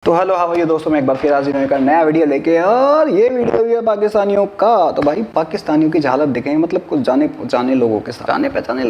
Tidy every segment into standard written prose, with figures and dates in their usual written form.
तो hello how are you दोस्तों, मैं एक बार फिर हाजिर हूं एक नया वीडियो लेके। और ये वीडियो भी है पाकिस्तानियों का। तो भाई पाकिस्तानियों की हालत देखेंगे, मतलब कुछ जाने लोगों के साथ, जाने पहचाने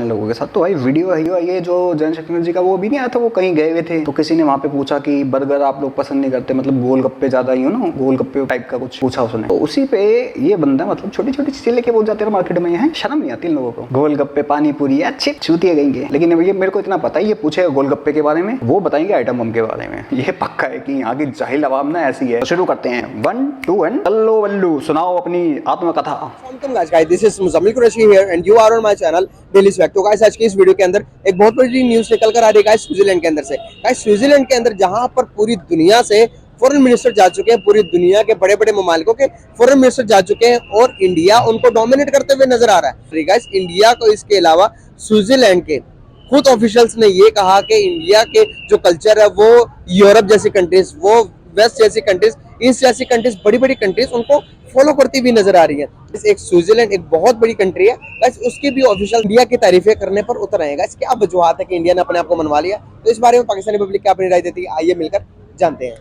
लोगों के साथ। तो भाई वीडियो है ये जो जनशक्ति जी का वो भी नहीं आया था, वो कहीं गए हुए थे तो किसी ने वहाँ पे पूछा कि बर्गर आप लोग पसंद नहीं करते, मतलब गोलगप्पे ज्यादा ही हो ना, गोलगप्पे टाइप का कुछ पूछा उसने। तो उसी पे ये बंदा मतलब छोटी छोटी चीजें लेके बोल जाते हैं मार्केट में। यहाँ शर्म नहीं आती इन लोगों को। गोलगप्पे पानी पूरी अच्छे चूतिए गएंगे। लेकिन ये मेरे को इतना पता है, ये पूछेगा गोलगप्पे के बारे में, वो बताएंगे आइटम बम के बारे में। ये पक्का है कि यहाँ की जाहिल आवाम ना ऐसी है। तो शुरू करते हैं 1 2 एंड चलो वल्लू, सुनाओ अपनी आत्मकथा। This is Muzammil Qureshi here and you are on my channel daily swag. तो गाइस आज की इस वीडियो के अंदर एक बहुत बड़ी न्यूज़ निकल कर आ रही है गाइस स्विट्जरलैंड के अंदर से। गाइस स्विट्जरलैंड के अंदर जहां पर पूरी दुनिया से फॉरेन मिनिस्टर जा चुके हैं, पूरी दुनिया के बड़े बड़े ममालिकों के फॉरेन मिनिस्टर जा चुके हैं और इंडिया उनको डोमिनेट करते हुए नजर आ रहा है। गाइस इंडिया को इसके अलावा स्विट्जरलैंड के खुद ऑफिशियल्स ने ये कहा कि इंडिया के जो कल्चर है वो यूरोप जैसी कंट्रीज, वो वेस्ट जैसी कंट्रीज, ईस्ट जैसी कंट्रीज, बड़ी बड़ी कंट्रीज उनको फॉलो करती हुई नजर आ रही है। एक स्विट्जरलैंड एक बहुत बड़ी कंट्री है, बस उसकी भी ऑफिशियल इंडिया की तारीफें करने पर उतर आएगा। इसकी क्या वजूहत है कि इंडिया ने अपने आप को मनवा लिया? तो इस बारे में पाकिस्तानी पब्लिक क्या अपनी राय देती है, आइए मिलकर जानते हैं।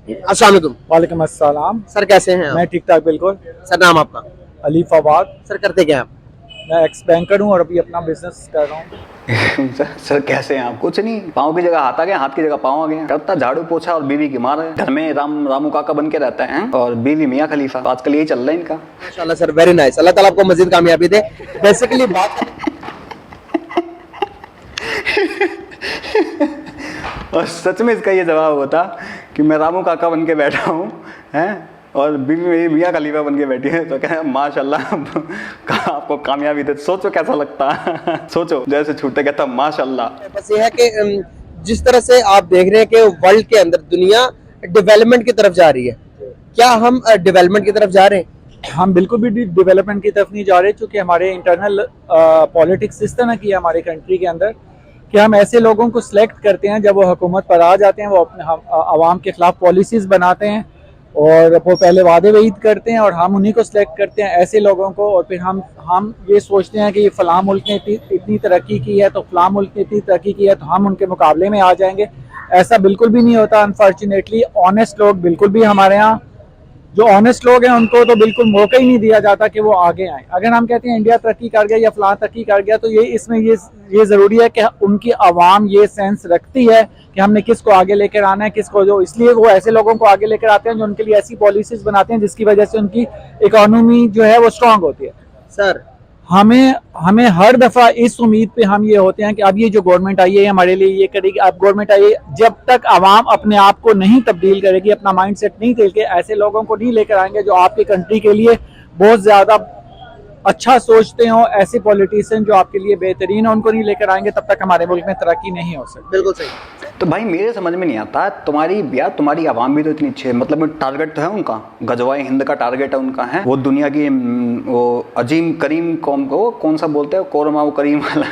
अस्सलाम वालेकुम। वालेकुम अस्सलाम। सर कैसे हैं आप? मैं ठीक ठाक बिल्कुल। सर नाम आपका? अली फवाद। सर करते क्या आप? मैं एक्स बैंकर हूँ और अभी अपना बिजनेस कर रहा हूँ। सर कैसे हैं आप? कुछ नहीं, पाँव की जगह हाथ आ गया, हाथ की जगह पाँव आ गया। करता झाड़ू पोछा और बीवी की मार है। घर में रामू काका बन के रहता है और बीवी मियाँ खलीफा। तो आजकल यही चल रहा है इनका। माशाल्लाह सर, वेरी नाइस। अल्लाह ताला आपको मजीद कामयाबी दे। बेसिकली बात और सच में इसका ये जवाब होता कि मैं रामू काका बन के बैठा हूँ हैं और बीवी मेरी मियाँ खलीफा बन के बैठी है, तो क्या माशाल्लाह आपको कामयाबी दे। सोचो कैसा लगता है। सोचो जैसे छूटे कहता माशाल्लाह। बस ये है कि जिस तरह से आप देख रहे हैं कि वर्ल्ड के अंदर दुनिया डेवलपमेंट की तरफ जा रही है, क्या हम डेवलपमेंट की तरफ जा रहे हैं? हम बिल्कुल भी डेवलपमेंट की तरफ नहीं जा रहे, क्योंकि हमारे इंटरनल पॉलिटिक्स इस तरह की है हमारे कंट्री के अंदर कि हम ऐसे लोगों को सिलेक्ट करते हैं, जब वो हुकूमत पर आ जाते हैं वो अपने आवाम के खिलाफ पॉलिसीज़ बनाते हैं और वो पहले वादे वईद करते हैं और हम उन्हीं को सिलेक्ट करते हैं ऐसे लोगों को। और फिर हम ये सोचते हैं कि ये फ़लाँ मुल्क ने इतनी तरक्की की है तो फ़लाँ मुल्क ने इतनी तरक्की की है तो हम उनके मुकाबले में आ जाएंगे। ऐसा बिल्कुल भी नहीं होता। अनफॉर्चुनेटली ऑनेस्ट लोग बिल्कुल भी, हमारे यहाँ जो ऑनेस्ट लोग हैं उनको तो बिल्कुल मौका ही नहीं दिया जाता कि वो आगे आएँ। अगर हम कहते हैं इंडिया तरक्की कर गया या फ़लाँ तरक्की कर गया, तो ये ज़रूरी है कि उनकी आवाम ये सेंस रखती है कि हमने किसको आगे लेकर आना है, किसको, जो इसलिए वो ऐसे लोगों को आगे लेकर आते हैं जो उनके लिए ऐसी पॉलिसीज़ बनाते हैं जिसकी वजह से उनकी इकोनॉमी जो है वो स्ट्रांग होती है। सर हमें हर दफ़ा इस उम्मीद पे हम ये होते हैं कि अब ये जो गवर्नमेंट आई है हमारे लिए ये करेगी, अब गवर्नमेंट आई है। जब तक आवाम अपने आप को नहीं तब्दील करेगी, अपना माइंडसेट नहीं करके ऐसे लोगों को नहीं लेकर आएंगे जो आपकी कंट्री के लिए बहुत ज़्यादा अच्छा सोचते हो, ऐसे पॉलिटिशियन जो आपके लिए बेहतरीन है, उनको नहीं लेकर आएंगे, तब तक हमारे मुल्क में तरक्की नहीं हो सकती। बिल्कुल सही। तो भाई मेरे समझ में नहीं आता, तुम्हारी आवाम भी तो इतनी अच्छी है, मतलब टारगेट तो है उनका, गजवाए हिंद का टारगेट है उनका, है वो दुनिया की वो अजीम करीम कौम को कौन सा बोलते हैं, कोरमा वो करीम वाला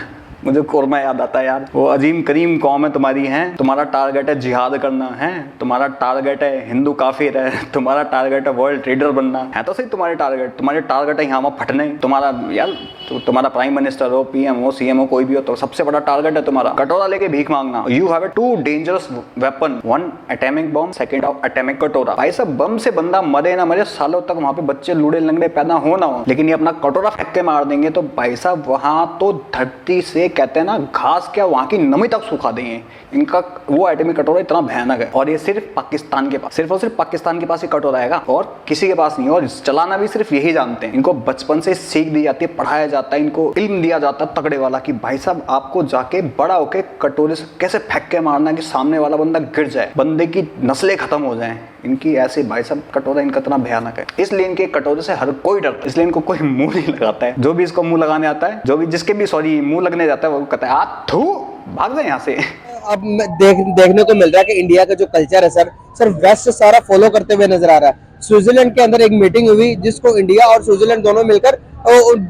मुझे कोरमा याद आता है यार। वो अजीम करीम कौम है तुम्हारी, है तुम्हारा टारगेट है जिहाद करना, है तुम्हारा टारगेट है हिंदू काफिर है, तुम्हारा टारगेट है वर्ल्ड ट्रेडर बनना है तो सही। तुम्हारे टारगेट है यहाँ वहाँ फटने। तुम्हारा यार तुम्हारा प्राइम मिनिस्टर हो, पीएम हो, सीएम हो, कोई भी हो, तो सबसे बड़ा टारगेट है तुम्हारा कटोरा लेके भीख मांगना। You have 2 dangerous weapon, 1 atomic bomb, 2 atomic कटोरा। भाई सब बम से बंदा मरे ना मरे, सालों तक वहाँ पे बच्चे लूड़े लंगड़े पैदा हो ना हो, लेकिन ये अपना कटोरा फेंक के मार देंगे तो भाई साहब वहाँ तो धरती से कहते हैं ना घास क्या वहां की नमी तक सुखा देंगे। इनका वो एटॉमिक कटोरा इतना भयानक है और ये सिर्फ पाकिस्तान के पास, सिर्फ और सिर्फ पाकिस्तान के पास ही कटोरा आएगा और किसी के पास नहीं। और चलाना भी सिर्फ यही जानते हैं। इनको बचपन से सीख दी जाती है, पढ़ाया जाता है, इनको इल्म दिया जाता है तगड़े वाला कि भाई साहब आपको जाके बड़ा होके कटोरे से कैसे फेंक के मारना कि सामने वाला बंदा गिर जाए, बंदे की नस्लें खत्म हो जाएं। इनकी ऐसे भाई साहब कटोरा इनका इतना भयानक है, इसलिए इनके कटोरे से हर कोई डरता है, इसलिए इनको कोई मुंह नहीं लगाता है। जो भी इसको मुंह लगाने आता है, जो भी जिसके भी मुंह लगने जाता है वो कहता है आ थू भाग जाए यहाँ से। अब देखने को मिल रहा है कि इंडिया का जो कल्चर है सर वेस्ट सारा फॉलो करते हुए नजर आ रहा है। स्विट्जरलैंड के अंदर एक मीटिंग हुई जिसको इंडिया और स्विट्जरलैंड दोनों मिलकर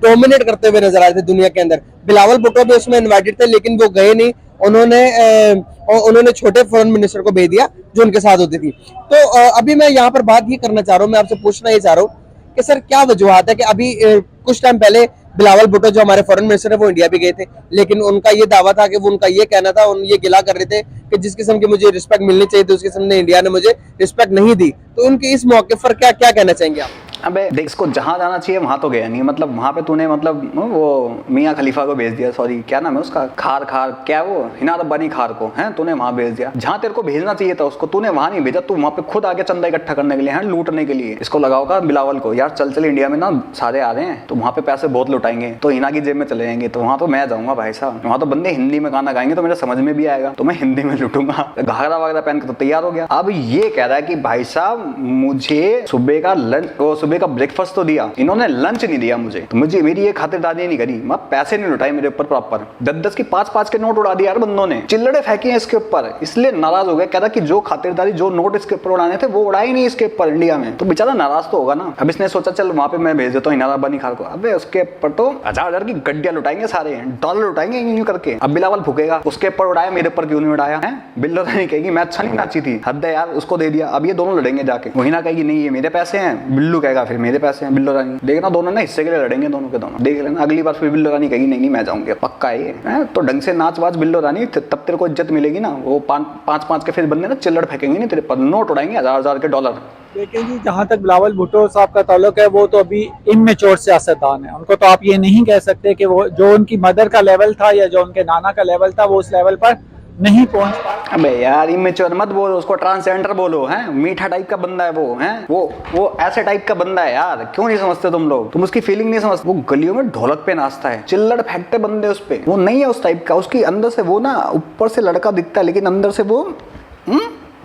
डोमिनेट करते हुए नजर आ रहे थे दुनिया के अंदर। बिलावल भुट्टो भी उसमें इनवाइटेड थे लेकिन वो गए नहीं। उन्होंने छोटे फॉरेन मिनिस्टर को भेज दिया जो उनके साथ होती थी। तो अभी मैं यहाँ पर बात ये करना चाह रहा हूँ, मैं आपसे पूछना ये चाह रहा हूँ कि सर क्या वजूहत है कि अभी कुछ टाइम पहले बिलावल भुट्टो जो हमारे फॉरेन मिनिस्टर है वो इंडिया भी गए थे, लेकिन उनका ये दावा था कि वो उनका ये कहना था, ये गिला कर रहे थे कि जिस किस्म की मुझे रिस्पेक्ट मिलनी चाहिए थी उस किस्म ने इंडिया ने मुझे रिस्पेक्ट नहीं दी, तो उनके इस मौके पर क्या क्या कहना चाहेंगे आप? अबे देख, इसको जहाँ जाना चाहिए वहाँ तो गया नहीं, मतलब वहाँ पे तूने मतलब वो मियाँ खलीफा को भेज दिया, सॉरी क्या नाम है उसका, खार क्या वो हिना रब्बानी खार को हैं, तूने वहाँ भेज दिया। जहाँ तेरे को भेजना चाहिए था उसको तूने वहाँ नहीं भेजा, तू वहाँ पे खुद आके चंदा इकट्ठा करने के लिए, हैं लूटने के लिए। इसको लगाओगा बिलावल को, यार चल चल इंडिया में ना सारे आ रहे हैं तो वहाँ पे पैसे बहुत लुटाएंगे, तो हिना की जेब में चले जाएंगे, तो वहाँ तो मैं जाऊँगा भाई साहब, वहाँ तो बंदे हिंदी में गाना गाएंगे तो मेरे समझ में भी आएगा, तो मैं हिंदी में लूटूंगा, घाघरा वगैरह पहन के तो तैयार हो गया। अब ये कह रहा है कि भाई साहब मुझे सुबह का लंच, सुबह का ब्रेकफास्ट तो दिया, इन्होंने लंच नहीं दिया मुझे, तो मुझे मेरी ये खातिरदारी नहीं करी, मैं पैसे नहीं लुटाए मेरे ऊपर प्रॉपर, 10-10 की 5-5 के नोट उड़ा दिया यार बंदों ने, चिल्लड़े फेंके हैं इसके ऊपर, इसलिए नाराज हो गया, कह रहा कि जो खातिरदारी जो नोट इसके ऊपर उड़ाने थे वो उड़ाए नहीं इसके ऊपर इंडिया में, तो बेचारा नाराज तो होगा ना। अब इसने सोचा चल वहां पे मैं भेज देता हूँ हिना रब्बानी खान को, अबे उसके ऊपर तो 1000 की गड्डियां लुटाएंगे, सारे डॉलर लुटाएंगे यूं करके। अब बिलावल भूखेगा, उसके ऊपर उड़ाया मेरे ऊपर क्यों नहीं उड़ाया है, बिल्लो रानी कहेगी मैं अच्छा नहीं नाची थी, हद है यार, उसको दे दिया, अब ये दोनों लड़ेंगे जाके, वो हिना कहेगी नहीं ये मेरे पैसे हैं, बिल्लू कहेगा फिर मेरे पैसे हैं, बिल्लो रानी देखना दोनों ना हिस्से के लिए लड़ेंगे, दोनों के दोनों देख लेना, अगली बार फिर बिल्लो रानी कहेगी नहीं मैं जाऊंगी, पक्का है तो ढंग से नाच वाच बिल्लो रानी, तब तेरे को इज्जत मिलेगी ना, वो 5-5 के फिर बंदे ना चिल्लड़ फेंकेंगे नहीं तेरे पर, नोट उड़ाएंगे 1000-1000 के डॉलर। लेकिन जी जहाँ तक बिलावल भुट्टो साहब का ताल्लुक है वो तो अभी इमेच्योर सियासतदान है, उनको तो आप ये नहीं कह सकते कि वो जो उनकी मदर का लेवल था या जो उनके नाना का लेवल था वो उस लेवल पर नहीं पहुंच पाए। अबे यार इमेच्योर मत बोलो उसको, ट्रांसजेंडर बोलो, हैं मीठा टाइप का बंदा है वो, हैं वो ऐसे टाइप का बंदा है यार, क्यों नहीं समझते तुम लोग, तुम उसकी फीलिंग नहीं समझते। वो गलियों में ढोलक पे नाचता है, चिल्लड़ फेंकते बंदे उस पे, वो नहीं है उस टाइप का, उसकी अंदर से वो ना ऊपर से लड़का दिखता है लेकिन अंदर से वो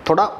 थोड़ा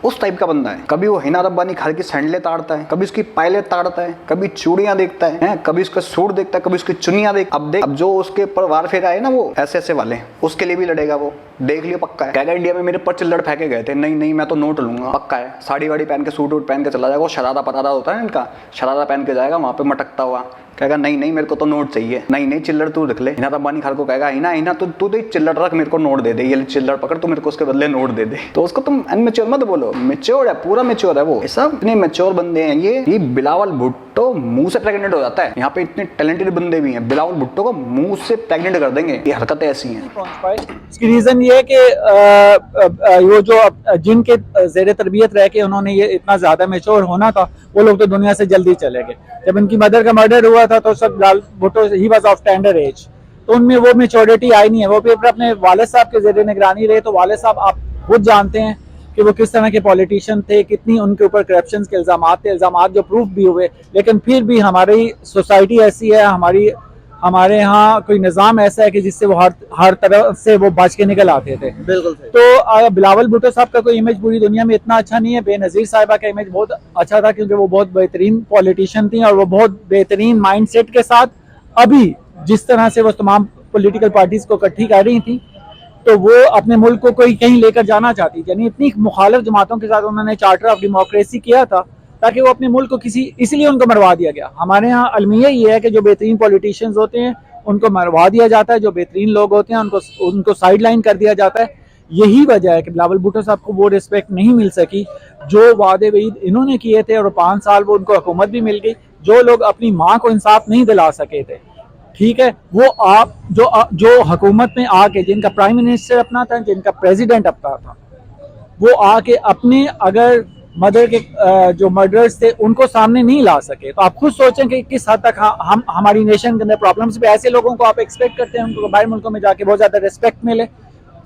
उस टाइप का बंदा है। कभी वो हिना रब्बानी खान की सैंडलें ताड़ता है, कभी उसकी पायलेट ताड़ता है, कभी चूड़ियां देखता है, कभी उसका सूट देखता है, कभी उसकी चुनियां देख। अब देख, अब जो उसके ऊपर वार फेंका है ना वो ऐसे वाले, उसके लिए भी लड़ेगा वो, देख लियो पक्का है। कहेगा इंडिया में मेरे पर चिल्लड़ फेंके गए थे, नहीं नहीं मैं तो नोट लूंगा, पक्का है। साड़ी वाड़ी पहन के सूट वूट पहन के चला जाएगा, वो शरारा परारा होता है इनका, शरारा पहन के जाएगा वहां पे मटकता हुआ, कहेगा नहीं नहीं मेरे को तो नोट चाहिए, नहीं नहीं चिल्लड़ तू रख ले। हिना रब्बानी खान को कहेगा हिना तू तो चिल्लड़ रख, मेरे को नोट दे दे, ये चिल्लड़ पकड़ तू मेरे को उसके बदले नोट दे दे। तो उसको तुम अनमेच्योर मत बोलो, मेच्योर है, पूरा मेच्योर है वो, सब इतने मेच्योर बंदे हैं। ये बिलावल भुट्टो मुंह से प्रेग्नेंट हो जाता है, यहाँ पे इतने टैलेंटेड बंदे भी हैं, बिलावल भुट्टो को मुंह से प्रेग्नेंट कर देंगे, ये हरकतें ऐसी हैं। इसकी रीजन ये है कि वो जो जिनके जेर तरबियत रह के उन्होंने ये इतना ज्यादा मेच्योर होना था, वो लोग तो दुनिया से जल्दी चले गए। जब इनकी मदर का मर्डर हुआ था तो सब Bilawal Bhutto he was of tender as, तो उनमें वो मेच्योरिटी आई नहीं है। वो पेपर अपने वालिद साहब के जेर निगरानी रहे, तो वालिद साहब आप खुद जानते हैं कि वो किस तरह के पॉलिटिशियन थे, कितनी उनके ऊपर करप्शन के इल्जामात थे, इल्जामात जो प्रूफ भी हुए, लेकिन फिर भी हमारी सोसाइटी ऐसी है, हमारे यहाँ कोई निज़ाम ऐसा है कि जिससे वो हर तरफ से वो बच के निकल आते थे। बिल्कुल। तो बिलावल भुट्टो साहब का कोई इमेज पूरी दुनिया में इतना अच्छा नहीं है। बेनज़ीर साहिबा का इमेज बहुत अच्छा था क्योंकि वो बहुत बेहतरीन पॉलिटिशियन थी और वो बहुत बेहतरीन माइंडसेट के साथ अभी जिस तरह से वो तमाम पॉलिटिकल पार्टीज को इकट्ठी कर रही थी, तो वो अपने मुल्क को कोई कहीं लेकर जाना चाहती, यानी इतनी मुखालिफ जमातों के साथ उन्होंने चार्टर ऑफ डेमोक्रेसी किया था ताकि वो अपने मुल्क को इसलिए उनको मरवा दिया गया। हमारे यहाँ अलमिया ये है कि जो बेहतरीन पॉलिटिशियंस होते हैं उनको मरवा दिया जाता है, जो बेहतरीन लोग होते हैं उनको साइड लाइन कर दिया जाता है। यही वजह है कि बिलावल भुट्टो साहब को वो रिस्पेक्ट नहीं मिल सकी जो वादे वईद इन्होंने किए थे, और 5 साल वो उनको हुकूमत भी मिल गई। जो लोग अपनी माँ को इंसाफ नहीं दिला सके थे, ठीक है, वो आप जो हुकूमत में आके जिनका प्राइम मिनिस्टर अपना था, जिनका प्रेसिडेंट अपना था, वो आके अपने अगर मदर के जो मर्डर्स थे उनको सामने नहीं ला सके, तो आप खुद सोचें कि किस हद तक हम हमारी नेशन के अंदर प्रॉब्लम्स पे ऐसे लोगों को आप एक्सपेक्ट करते हैं उनको बाहर मुल्कों में जाके बहुत ज्यादा रिस्पेक्ट मिले।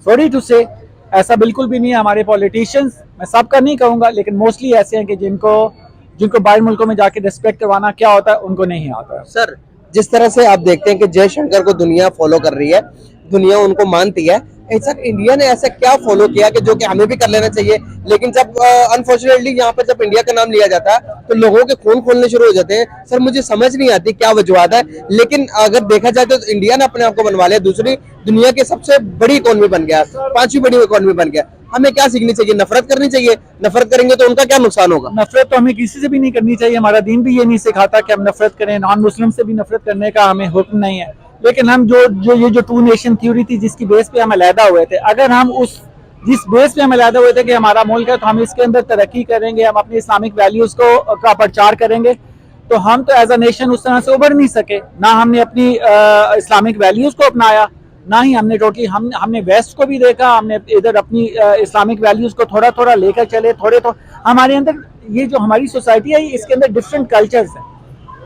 सॉरी टू से ऐसा बिल्कुल भी नहीं है। हमारे पॉलिटिशियंस, मैं सबका नहीं कहूँगा, लेकिन मोस्टली ऐसे हैं कि जिनको बाहर मुल्कों में जाके रिस्पेक्ट करवाना क्या होता है उनको नहीं आता। सर, जिस तरह से आप देखते हैं कि जयशंकर को दुनिया फॉलो कर रही है, दुनिया उनको मानती है, सर इंडिया ने ऐसा क्या फॉलो किया कि जो कि हमें भी कर लेना चाहिए, लेकिन जब अनफॉर्चुनेटली यहाँ पर जब इंडिया का नाम लिया जाता है तो लोगों के खून खोलने शुरू हो जाते हैं। सर मुझे समझ नहीं आती क्या वजूहत है, लेकिन अगर देखा जाए तो इंडिया ने अपने आप को बनवा लिया, दूसरी दुनिया की सबसे बड़ी इकोनॉमी बन गया, 5वीं बड़ी इकोनॉमी बन गया। हमें क्या सीखनी चाहिए? नफरत करनी चाहिए? नफरत करेंगे तो उनका क्या नुकसान होगा? नफरत तो हमें किसी से भी नहीं करनी चाहिए, हमारा दीन भी ये नहीं सिखाता कि हम नफरत करें, नॉन मुस्लिम से भी नफरत करने का हमें हुक्म नहीं है। लेकिन हम जो 2 नेशन थ्योरी थी जिसकी बेस पे हम अलहदा हुए थे, अगर हम जिस बेस पे हम अलहदा हुए थे कि हमारा मुल्क है तो हम इसके अंदर तरक्की करेंगे, हम अपनी इस्लामिक वैल्यूज का प्रचार करेंगे, तो हम तो एज अ नेशन उस तरह से उभर नहीं सके। ना हमने अपनी इस्लामिक वैल्यूज को अपनाया, ना ही हमने टोटली हमने वेस्ट को भी देखा, हमने इधर अपनी इस्लामिक वैल्यूज को थोड़ा थोड़ा लेकर चले, थोड़े तो हमारे अंदर ये जो हमारी सोसाइटी है इसके अंदर डिफरेंट कल्चर्स हैं।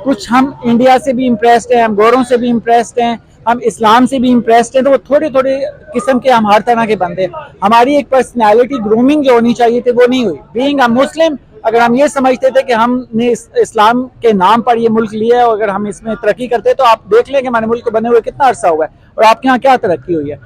कुछ हम इंडिया से भी इम्प्रेस्ड हैं, हम गोरों से भी इम्प्रेस्ड हैं, हम इस्लाम से भी इम्प्रेस्ड हैं, तो वो थोड़े थोड़े किस्म के हम हर तरह के बंदे। हमारी एक पर्सनैलिटी ग्रूमिंग जो होनी चाहिए थी वो नहीं हुई। बीइंग अ मुस्लिम, अगर हम ये समझते थे कि हमने इस्लाम के नाम पर ये मुल्क लिया है और अगर हम इसमें तरक्की करते तो आप देख लें कि हमारे मुल्क को बने हुए कितना अरसा हुआ है और आपके यहाँ क्या तरक्की हुई है।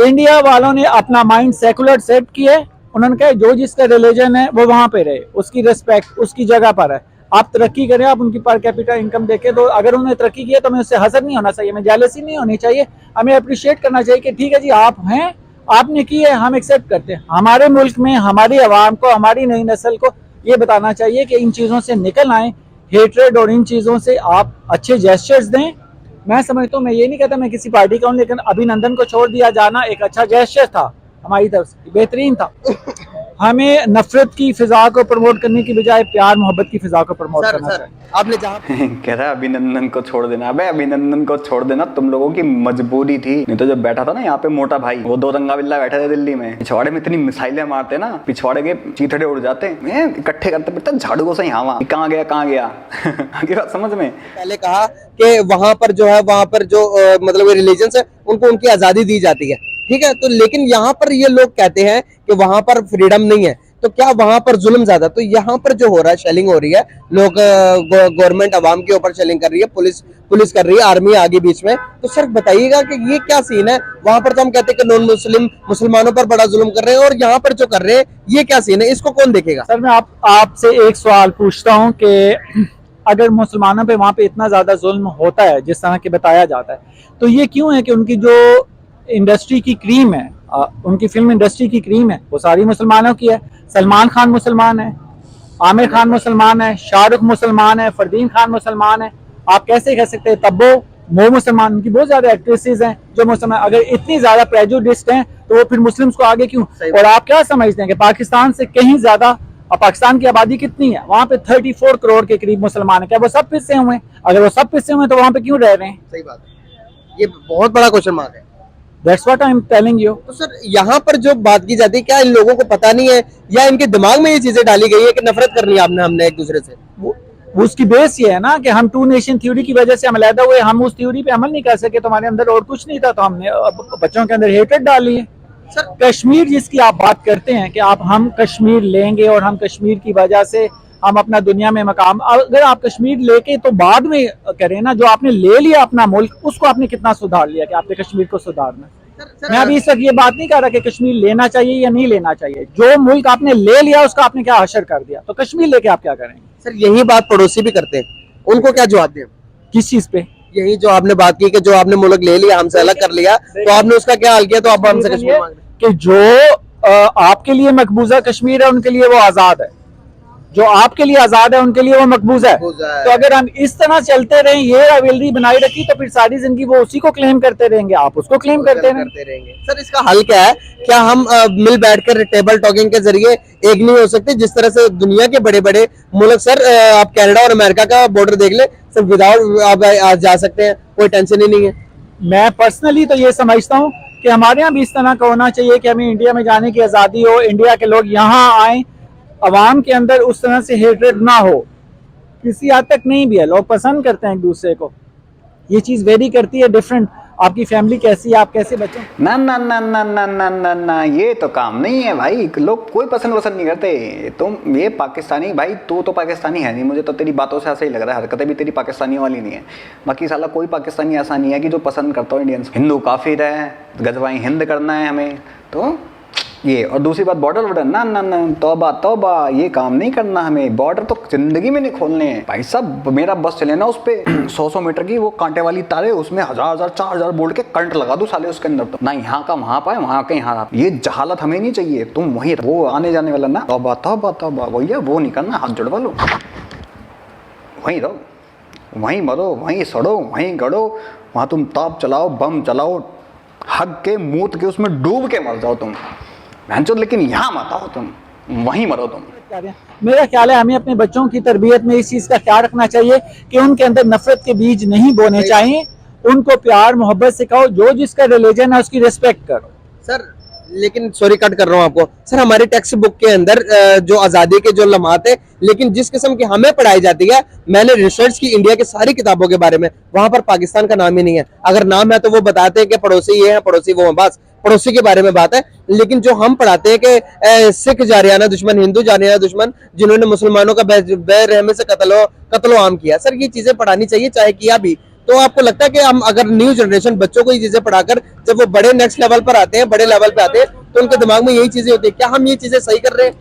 इंडिया वालों ने अपना माइंड सेकुलर सेट किया है, उन्होंने कहा जो जिसका रिलीजन है वो वहाँ पे रहे, उसकी रिस्पेक्ट उसकी जगह पर है। आप तरक्की करें, आप उनकी पर कैपिटा इनकम देखें, तो अगर उन्होंने तरक्की की है तो हमें उससे हसद नहीं होना चाहिए, हमें जेलसी नहीं होनी चाहिए, हमें अप्रिशिएट करना चाहिए कि ठीक है जी आप हैं, आपने की है, हम एक्सेप्ट करते हैं। हमारे मुल्क में हमारी आवाम को, हमारी नई नस्ल को ये बताना चाहिए कि इन चीज़ों से निकल आए, हेट्रेड और इन चीज़ों से आप अच्छे जेस्चर्स दें। मैं समझता हूँ, मैं ये नहीं कहता मैं किसी पार्टी का हूँ, लेकिन अभिनंदन को छोड़ दिया जाना एक अच्छा जेस्चर था, हमारी तरफ से बेहतरीन था। हमें नफरत की फिजा को प्रमोट करने की बजाय प्यार मोहब्बत की फिजा को प्रमोट करना चाहिए। आपने जहाँ कह रहा है अभिनंदन को छोड़ देना। अबे अभिनंदन को छोड़ देना तुम लोगों की मजबूरी थी, नहीं तो जब बैठा था ना यहाँ पे मोटा भाई, वो दो रंगा बिल्ला बैठे थे दिल्ली में, पिछवाड़े में इतनी मिसाइलें मारते ना, पिछवाड़े के चीथड़े उड़ जाते, इकट्ठे करते फिरते झाड़ू से यहाँ वहाँ, कहाँ गया कहाँ गया। आगे बात समझ में। पहले कहा कि वहां पर जो है, वहां पर जो मतलब रिलीजन है उनको उनकी आजादी दी जाती है, ठीक है, तो लेकिन यहाँ पर ये लोग कहते हैं कि वहां पर फ्रीडम नहीं है, तो क्या वहां पर जुल्म ज्यादा? तो यहाँ पर जो हो रहा है, शेलिंग हो रही है, लोग गवर्नमेंट अवाम के ऊपर शेलिंग कर रही है, पुलिस कर रही है, आर्मी आगे बीच में, तो सर बताइएगा कि ये क्या सीन है? वहां पर तो हम कहते हैं कि नॉन मुस्लिम मुसलमानों पर बड़ा जुल्म कर रहे हैं और यहाँ पर जो कर रहे हैं ये क्या सीन है? इसको कौन देखेगा? सर मैं आपसे एक सवाल पूछता हूँ कि अगर मुसलमानों पे वहाँ पे इतना ज्यादा जुल्म होता है जिस तरह के बताया जाता है, तो ये क्यों है कि उनकी जो इंडस्ट्री की क्रीम है, उनकी फिल्म इंडस्ट्री की क्रीम है, वो सारी मुसलमानों की है। सलमान खान मुसलमान है, आमिर खान मुसलमान है, शाहरुख मुसलमान है, फरदीन खान मुसलमान है। आप कैसे कह सकते हैं तब्बो वो मुसलमान? उनकी बहुत ज्यादा एक्ट्रेसेस हैं जो मुसलमान। अगर इतनी ज्यादा प्रेजुडिस्ड हैं तो वो फिर मुस्लिम्स को आगे क्यों? और आप क्या समझते हैं कि पाकिस्तान से कहीं ज्यादा, पाकिस्तान की आबादी कितनी है? वहाँ पे 34 करोड़ के करीब मुसलमान है। क्या वो सब पिसे हुए हैं? अगर वो सब पिसे हुए हैं तो वहाँ पे क्यों रह रहे हैं? सही बात है, ये बहुत बड़ा क्वेश्चन मार्क है। That's what I'm telling you. तो सर यहाँ पर जो बात की जाती है, क्या इन लोगों को पता नहीं है या इनके दिमाग में ये चीजें डाली गई है कि नफरत करनी है हमने एक दूसरे से? वो उसकी बेस ये है ना कि हम टू नेशन थ्योरी की वजह से हम अलहदा हुए, हम उस थ्योरी पे अमल नहीं कर सके, तो हमारे अंदर और कुछ नहीं था, तो हमने बच्चों के अंदर हेट्रेड डाली है। सर कश्मीर जिसकी आप बात करते हैं कि हम कश्मीर लेंगे और हम कश्मीर की वजह से हम अपना दुनिया में मकाम, अगर आप कश्मीर लेके तो बाद में करें ना, जो आपने ले लिया अपना मुल्क, उसको आपने कितना सुधार लिया कि आपने कश्मीर को सुधारना। मैं अभी इस वक्त ये बात नहीं कर रहा कि कश्मीर लेना चाहिए या नहीं लेना चाहिए, जो मुल्क आपने ले लिया उसका आपने क्या हशर कर दिया, तो कश्मीर लेके आप क्या करेंगे? सर यही बात पड़ोसी भी करते हैं, उनको क्या जवाब दें? किस चीज पे? यही जो आपने बात की कि जो आपने मुल्क ले लिया, हमसे अलग कर लिया, तो आपने उसका क्या हाल किया? तो आप हमसे कश्मीर मांग रहे हैं कि जो आपके लिए मकबूजा कश्मीर है उनके लिए वो आजाद है, जो आपके लिए आजाद है उनके लिए वो मकबूजा है। तो अगर हम इस तरह चलते रहे, ये राइवलरी बनाई रखी, तो फिर सारी जिंदगी वो उसी को क्लेम करते रहेंगे, आप उसको क्लेम करते रहेंगे। सर इसका हल क्या है? क्या हम मिल बैठकर टेबल टॉकिंग के जरिए एक नहीं हो सकते? जिस तरह से दुनिया के बड़े बड़े मुल्क, सर आप कनाडा और अमेरिका का बॉर्डर देख ले, सर विदाउट आप जा सकते हैं, कोई टेंशन ही नहीं है। मैं पर्सनली तो ये समझता हूँ कि हमारे यहाँ भी इस तरह का होना चाहिए कि हमें इंडिया में जाने की आज़ादी हो, इंडिया के लोग यहाँ आए, अवाम के अंदर उस तरह से हेट्रेड ना हो। किसी हद तक नहीं भी है, लोग पसंद करते हैं एक दूसरे को, ये चीज़ वेरी करती है डिफरेंट। आपकी फैमिली कैसी है, आप कैसे बच्चों? ना ना ना ना ना ना ना ना, ये तो काम नहीं है भाई, लोग कोई पसंद नहीं करते। तुम ये पाकिस्तानी भाई, तू तो पाकिस्तानी है नहीं, मुझे तो तेरी बातों से ऐसा ही लग रहा है, हरकतें भी तेरी पाकिस्तानी वाली नहीं है। बाकी साला कोई पाकिस्तानी ऐसा नहीं है कि जो पसंद करता हो इंडियंस। हिंदू काफिर है, गजवाई हिंद करना है हमें, तो ये। और दूसरी बात बॉर्डर, ना ना ना, तौबा तौबा, ये काम नहीं करना हमें। बॉर्डर तो जिंदगी में नहीं खोलने हैं भाई साहब। मेरा बस चले ना उस पे 100 मीटर की वो कांटे वाली तारे, उसमें 1000 4000 बोल्ट के करंट लगा दूं साले उसके अंदर, तो ना यहाँ का वहाँ पाए, वहाँ के यहाँ। ये जहालत हमें नहीं चाहिए। तुम वही वो आने जाने वाला ना, तौबा तौबा तौबा, भैया वो नहीं करना, हाथ जुड़वा लो, वहीं रहो, वहीं मरो, वहीं सड़ो, वहीं गड़ो, वहाँ तुम ताप चलाओ, बम चलाओ, हग के मूत के उसमें डूब के मर जाओ तुम, लेकिन यहाँ मत आओ तुम, वहीं मरो तुम। मेरा ख्याल है हमें अपने बच्चों की तरबियत में इस चीज़ का ख्याल रखना चाहिए कि उनके अंदर नफरत के बीज नहीं बोने चाहिए, उनको प्यार मोहब्बत सिखाओ, जो जिसका रिलीजन है उसकी रिस्पेक्ट करो। सर लेकिन सॉरी कट कर रहा हूँ आपको सर, हमारे टेक्स्ट बुक के अंदर जो आज़ादी के जो लम्हात है, लेकिन जिस किस्म की हमें पढ़ाई जाती है, मैंने रिसर्च की इंडिया की सारी किताबों के बारे में, वहां पर पाकिस्तान का नाम ही नहीं है। अगर नाम है तो वो बताते हैं कि पड़ोसी ये है, पड़ोसी वो है, बस पड़ोसी के बारे में बात है। लेकिन जो हम पढ़ाते हैं कि सिख जारियाना दुश्मन, हिंदू जारियाना दुश्मन, जिन्होंने मुसलमानों का बेरहमी से कत्लो आम किया, सर ये चीजें पढ़ानी चाहिए, चाहे किया भी। तो आपको लगता है कि हम अगर न्यू जनरेशन बच्चों को ये चीजें पढ़ाकर जब वो बड़े नेक्स्ट लेवल पर आते हैं, बड़े लेवल पे आते हैं, तो उनके दिमाग में यही चीजें होती है, क्या हम ये चीजें सही कर रहे हैं?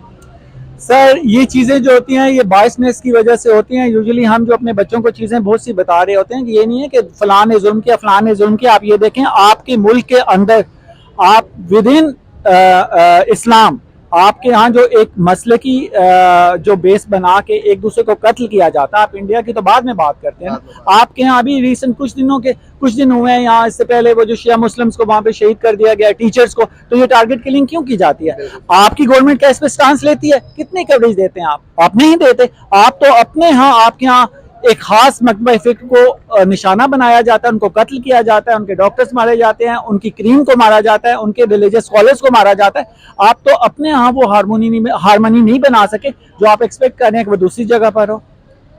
सर ये चीज़ें जो होती हैं ये बायसनेस की वजह से होती हैं। यूजुअली हम जो अपने बच्चों को चीज़ें बहुत सी बता रहे होते हैं कि ये नहीं है कि फलां ने जुल्म किया, फलां ने जुल्म किया। आप ये देखें, आपके मुल्क के अंदर आप विद इन इस्लाम, आपके यहाँ जो एक मसले की जो बेस बना के एक दूसरे को कत्ल किया जाता है, आप इंडिया की तो बाद में बात करते हैं, आपके यहाँ अभी रिसेंट कुछ दिन हुए हैं यहाँ, इससे पहले वो जो शिया मुस्लिम्स को वहाँ पे शहीद कर दिया गया, टीचर्स को, तो ये टारगेट किलिंग क्यों की जाती है? आपकी गवर्नमेंट क्या इस पे स्टांस लेती है? कितनी कवरेज देते हैं आप नहीं देते। आप तो अपने यहाँ, आपके यहाँ एक खास मकबा फिक्र को निशाना बनाया जाता है, उनको कत्ल किया जाता है, उनके डॉक्टर्स मारे जाते हैं, उनकी क्रीम को मारा जाता है, उनके रिलीजियस स्कॉलर्स को मारा जाता है। आप तो अपने यहाँ वो हारमोनी नहीं बना सके जो आप एक्सपेक्ट कर रहे हैं कि वो दूसरी जगह पर हो।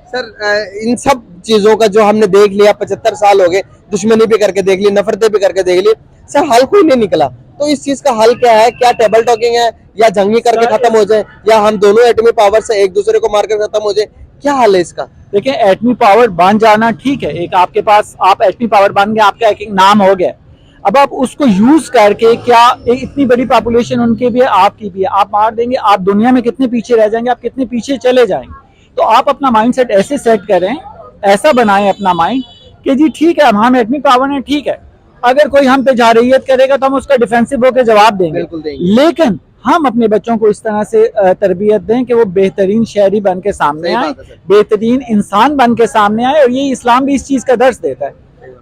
सर इन सब चीजों का जो हमने देख लिया, 75 साल हो गए, दुश्मनी भी करके देख ली, नफरतें भी करके देख ली, सर हल कोई नहीं निकला। तो इस चीज का हल क्या है? क्या टेबल टॉकिंग है, या जंगी करके खत्म हो जाए, या हम दोनों एटमी पावर से एक दूसरे को मारकर खत्म हो जाए? क्या हल है इसका? देखिए, एटमी पावर बन जाना ठीक है, एक आपके पास आप एटमी पावर बन गए, आपका एक नाम हो गया, अब आप उसको यूज करके क्या इतनी बड़ी पॉपुलेशन उनकी भी है, आपकी भी है, आप मार देंगे, आप दुनिया में कितने पीछे रह जाएंगे, आप कितने पीछे चले जाएंगे। तो आप अपना माइंडसेट ऐसे सेट करें, ऐसा बनाएं अपना माइंड कि जी ठीक है, हम एटमी पावर है, ठीक है, अगर कोई हम पे जारहियत करेगा तो हम उसका डिफेंसिव होकर जवाब देंगे, लेकिन हम अपने बच्चों को इस तरह से तरबियत दें कि वो बेहतरीन शहरी बन के सामने आए, बेहतरीन इंसान बन के सामने आए। और ये इस्लाम भी इस चीज का दर्स देता है।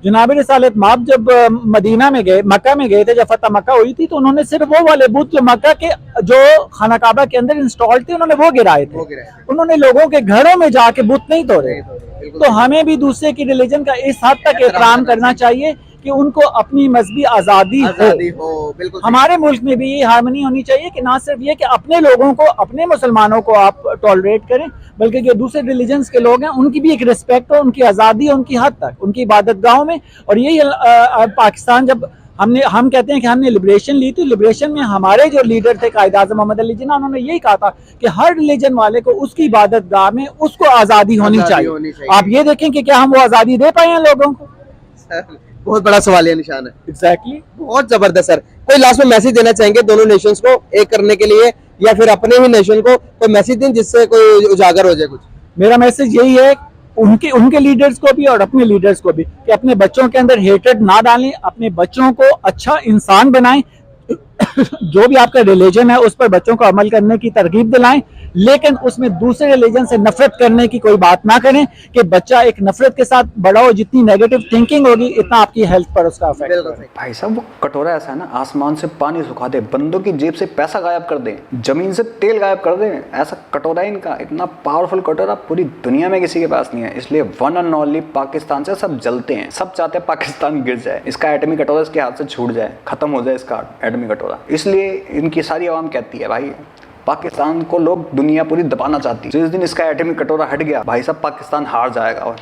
जनाब रिसालत माब जब मदीना में गए, मक्का में गए थे, जब फतह मक्का हुई थी, तो उन्होंने सिर्फ वो वाले बुत जो मक्का के जो खाना काबा के अंदर इंस्टॉल थे, उन्होंने वो गिराए थे। उन्होंने लोगों के घरों में जाके बुत नहीं तोड़े। तो हमें भी दूसरे की रिलीजन का इस हद तक एहतराम करना चाहिए कि उनको अपनी मजहबी आज़ादी हो। बिल्कुल हमारे मुल्क में भी ये हार्मनी होनी चाहिए कि ना सिर्फ ये कि अपने लोगों को, अपने मुसलमानों को आप टॉलरेट करें, बल्कि जो दूसरे रिलीजन्स के लोग हैं उनकी भी एक रिस्पेक्ट हो, उनकी आज़ादी हो, उनकी हद तक, उनकी इबादत गाहों में। और यही पाकिस्तान जब हम कहते हैं कि हमने लिबरेशन ली, तो लिबरेशन में हमारे जो लीडर थे कायद आज़म मोहम्मद अली जिन्ना, उन्होंने यही कहा था कि हर रिलीजन वाले को उसकी इबादत गाह में उसको आज़ादी होनी चाहिए। आप ये देखें कि क्या हम वो आज़ादी दे पाए हैं लोगों को? बहुत बड़ा सवालिया निशान है। एग्जैक्टली बहुत जबरदस्त। सर कोई लास्ट में मैसेज देना चाहेंगे दोनों नेशंस को एक करने के लिए, या फिर अपने ही नेशन को कोई मैसेज दें जिससे कोई उजागर हो जाए कुछ? मेरा मैसेज यही है उनके लीडर्स को भी और अपने लीडर्स को भी कि अपने बच्चों के अंदर हेट्रेड ना डालें, अपने बच्चों को अच्छा इंसान बनाएं, जो भी आपका रिलीजन है उस पर बच्चों को अमल करने की तरगीब दिलाएं, लेकिन उसमें दूसरे रिलीजन से नफरत करने की कोई बात ना करें कि बच्चा एक नफरत के साथ बड़ा हो। जितनी नेगेटिव थिंकिंग होगी इतना आपकी हेल्थ पर उसका इफेक्ट होगा। भाई साहब वो कटोरा ऐसा है ना, आसमान से पानी सुखा दे, बंदों की जेब से पैसा गायब कर दे, जमीन से तेल गायब कर दे, ऐसा कटोरा है इनका। इतना पावरफुल कटोरा पूरी दुनिया में किसी के पास नहीं है। इसलिए वन एंड ओनली पाकिस्तान से सब जलते हैं, सब चाहते हैं पाकिस्तान गिर जाए, इसका एटमी कटोरा इसके हाथ से छूट जाए, खत्म हो जाए इसका एटमी कटोरा। इसलिए इनकी सारी आवाम कहती है भाई पाकिस्तान को लोग दुनिया पूरी दबाना चाहती है। जिस दिन इसका एटमी कटोरा हट गया भाई साहब, पाकिस्तान हार जाएगा और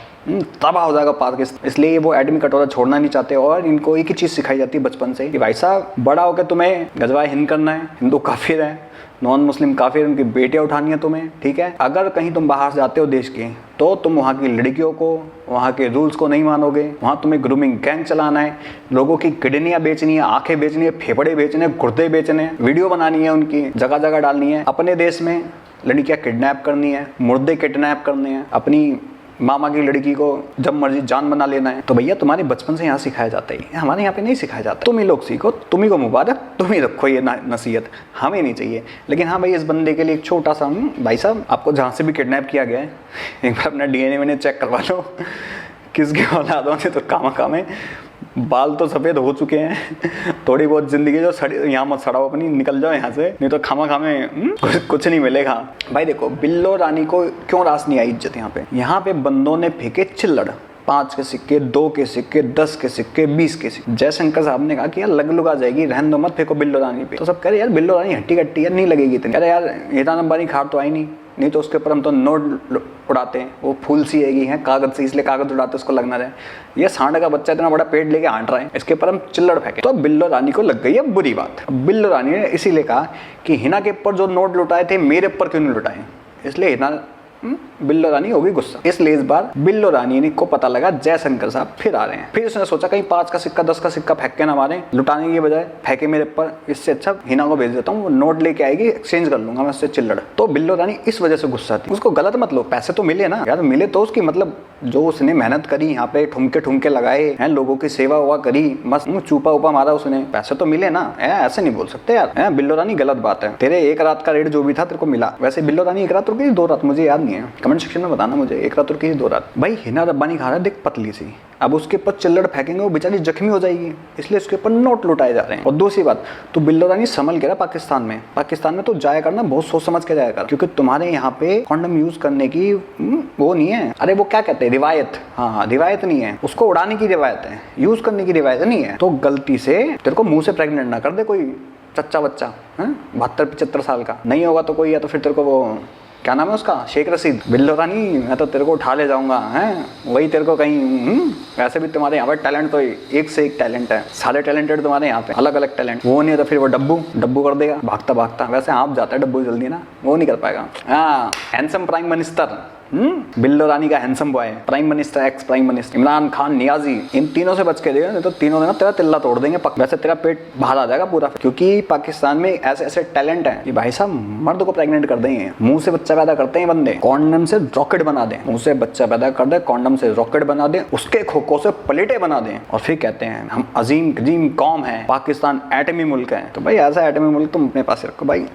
तबाह हो जाएगा पाकिस्तान। इसलिए वो एटमी कटोरा छोड़ना नहीं चाहते। और इनको एक ही चीज़ सिखाई जाती है बचपन से कि भाई साहब बड़ा होकर तुम्हें गजवाए हिंद करना है, हिंदू काफिर है, नॉन मुस्लिम काफिर, उनकी बेटियाँ उठानी है तुम्हें, ठीक है। अगर कहीं तुम बाहर जाते हो देश के, तो तुम वहाँ की लड़कियों को, वहाँ के रूल्स को नहीं मानोगे। वहाँ तुम्हें ग्रूमिंग गैंग चलाना है, लोगों की किडनियाँ बेचनी है, आंखें बेचनी है, फेफड़े बेचने हैं, गुर्दे बेचने हैं, वीडियो बनानी है, उनकी जगह जगह डालनी है। अपने देश में लड़कियाँ किडनैप करनी है, मुर्दे किडनैप करने हैं, अपनी मामा की लड़की को जब मर्जी जान बना लेना है। तो भैया तुम्हारे बचपन से यहाँ सिखाया जाता है, हमारे यहाँ पे नहीं सिखाया जाता। तुम ही लोग सीखो, तुम ही को मुबारक, तुम ही रखो ये नसीहत, हमें नहीं चाहिए। लेकिन हाँ भाई, इस बंदे के लिए एक छोटा सा, भाई साहब आपको जहाँ से भी किडनैप किया गया है एक बार अपना DNA मैंने चेक करवा लो, किसके औलादों से तो काम है, बाल तो सफ़ेद हो चुके हैं, थोड़ी बहुत ज़िंदगी जो यहाँ मत सड़ाओ अपनी, निकल जाओ यहाँ से, नहीं तो खामा में कुछ नहीं मिलेगा। भाई देखो, बिल्लो रानी को क्यों रास नहीं आई इज्जत यहाँ पे? यहाँ पे बंदों ने फेंके चिल्लड़, 5 के सिक्के, 2 के सिक्के, 10 के सिक्के, 20 के सिक्के। जयशंकर साहब ने कहा कि यार लग लुग आ जाएगी, रहन दो मत फेंको बिल्लो रानी पे। तो सब कह रहे यार बिल्लो रानी हट्टी कट्टी यार नहीं लगेगी इतनी। अरे यार हिरान अंबानी खाड़ तो आई नहीं तो उसके ऊपर हम तो नोट उड़ाते हैं, वो फूल सी आएगी है कागज से, इसलिए कागज उड़ाते उसको लगना रहे। ये सांड का बच्चा इतना बड़ा पेड़ लेके हाँट रहा है, इसके ऊपर हम चिल्लड़ फेंके। तो बिल्लो रानी को लग गई है बुरी बात। बिल्लो रानी ने इसीलिए कहा कि हिना के ऊपर जो नोट लुटाए थे मेरे ऊपर क्यों नहीं लुटाए, इसलिए हिना बिल्लो रानी होगी गुस्सा। इसलिए इस बार बिल्लो रानी ने को पता लगा जयशंकर साहब फिर आ रहे हैं। फिर उसने सोचा कहीं 5 का सिक्का 10 का सिक्का फेंक के ना मारे, लुटाने की बजाय फेंके मेरे ऊपर, इससे अच्छा हिना को भेज देता हूँ, वो नोट लेके आएगी, एक्सचेंज कर लूंगा मैं उससे चिल्लड़। तो बिल्लो रानी इस वजह से गुस्सा थी। उसको गलत मत लो, पैसे तो मिले ना यार, मिले तो उसकी मतलब जो उसने मेहनत करी यहाँ पे, ठुमके लगाए हैं, लोगों की सेवा हुआ करी, मस्त चूपा उपा मारा उसने, पैसे तो मिले ना। ऐसे नहीं बोल सकते यार बिल्लो रानी, गलत बात है। तेरे एक रात का रेट जो भी था तेरे को मिला। वैसे बिल्लो रानी एक रात रुकी 2 रात मुझे याद नहीं है, कमेंट सेक्शन में बताना मुझे, एक रात रुकी 2 रात। भाई हिना रब्बानी खा रहा है देख पतली सी, अब उसके ऊपर चिल्लड़ फेंकेंगे वो बेचारी जख्मी हो जाएगी, इसलिए उसके ऊपर नोट लुटाए जा रहे हैं। और दूसरी बात, तू बिल्लो रानी संभल के रहा पाकिस्तान में तो जाया करना बहुत सोच समझ के जाया कर, क्योंकि तुम्हारे यहाँ पे कॉन्डम यूज करने की वो नहीं है, अरे वो क्या कहते हैं रिवायत, हाँ रिवायत नहीं है, उसको उड़ाने की रिवायत है, यूज करने की रिवायत नहीं है। तो गलती से तेरे को मुंह से प्रेग्नेंट ना कर दे कोई चच्चा बच्चा 72-75 साल का नहीं होगा तो कोई, या तो फिर तेरे को वो क्या नाम है उसका, शेख रशीद। बिल्लो रानी मैं तो तेरे को उठा ले जाऊंगा हैं, वही तेरे को कहीं वैसे भी तुम्हारे यहाँ पर टैलेंट तो एक से एक टैलेंट है, सारे टैलेंटेड तुम्हारे यहाँ पे, अलग अलग टैलेंट। वो नहीं है तो फिर वो डब्बू कर देगा भागता। वैसे आप जाता है डब्बू जल्दी ना, वो नहीं कर पाएगा। हाँ handsome prime minister Billo Rani का handsome boy, prime minister, ex prime minister Imran Khan Niazi, इन तीनों से बच के देखो, नहीं तो तीनों ने ना तेरा तिल्ला तोड़ देंगे। वैसे तेरा पेट बाहर आ जाएगा पूरा, क्योंकि पाकिस्तान में ऐसे टैलेंट है कि भाई साहब मर्द को प्रेग्नेंट कर देंगे, मुंह से बच्चा पैदा करते हैं बंदे, कॉन्डम से रॉकेट बना दें, मुंह से बच्चा पैदा कर दे, कॉन्डम से रॉकेट बना दें, उसके खोखों से प्लेटें बना दें, और फिर कहते हैं हम अजीम कौम है, पाकिस्तान एटमी मुल्क है। तो भाई ऐसा एटमी मुल्क तुम अपने पास रखो भाई,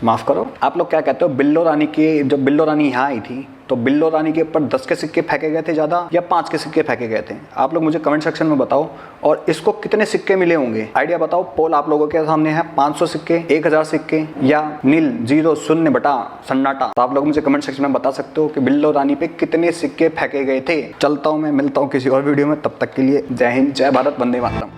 माफ करो। आप लोग क्या कहते हो, बिल्लो रानी की, जब बिल्लो रानी यहाँ आई थी तो बिल्लो रानी के ऊपर 10 के सिक्के फेंके गए थे ज़्यादा या 5 के सिक्के फेंके गए थे? आप लोग मुझे कमेंट सेक्शन में बताओ। और इसको कितने सिक्के मिले होंगे आइडिया बताओ। पोल आप लोगों के सामने है, 500 सिक्के, 1000 सिक्के, या नील 0 0 बटा सन्नाटा। तो आप लोग मुझे कमेंट सेक्शन में बता सकते हो कि बिल्लो रानी पे कितने सिक्के फेंके गए थे। चलता हूँ मैं, मिलता हूँ किसी और वीडियो में, तब तक के लिए जय हिंद, जय भारत, वंदे मातरम।